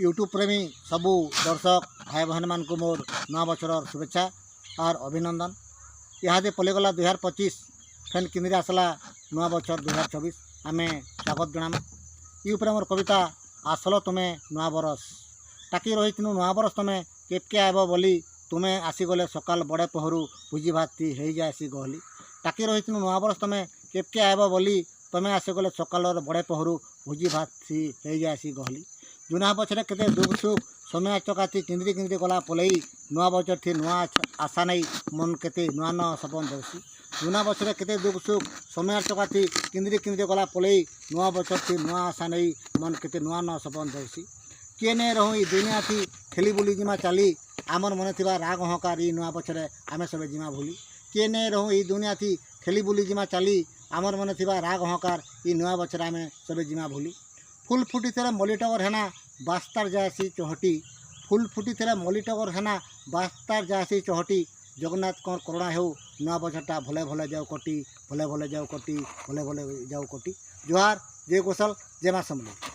YouTube प्रेमी सबू दर्शक भाई बहन मान को मोर नवा बछर शुभेच्छा और अभिनंदन। इहादे पलेगला 2025 फेन किंदे आसला नवा बछर 2024 आमे स्वागत जनामा। ये मोर कविता आसल तुमे नवा बरस टाकी रही नवा बरस तुमे केपके आब बोली तुमे आसीगले सकाल बड़े पहरू भुजी भाती हो जाएसी गहली। टाकी रही नवा बरस तुमे केपके आब बोली तुमे आसीगले सकाल बड़े पहरू भुजी भाती हो जाएसी गहली। जुना बछरे केते दुख सुख समय चकाती किंद्री किंद्री गला पलई नुआ बछर थी नुआ आशा नहीं मन केते नुआ न सपन दौसी। जुना बछरे केते दुख सुख समय चकाती किंद्री किंद्री गला पलई नुआ बछर थी नुआ आशा नहीं मन केते नुआ न सपन दौसी। किए ने रहूँ ई दुनिया थी खेली बुली जिमा चाली आमर मने थिबा राग हंकार ई नुआ बछरे आमे सबे जिमा भूली। किए ने रहूँ ई दुनिया थी खेली बुली जिमा चाली आमर मने थिबा राग हंकार ई नुआ बछरे आमे सबे जिमा भूली। फुल फुटी थे मल्ली टगर हेना बास्तार जासी चौहटी। फुल फुटी थे मल्ली टगर हेना बास्तार जासी चौहटी। जगन्नाथ कौन करुणा हो नुआ बछरटा भले भले जाओ कटी भले भले जाओ कटी भले भले जाओ कटी। जोहार जय कौशल जय मां समली।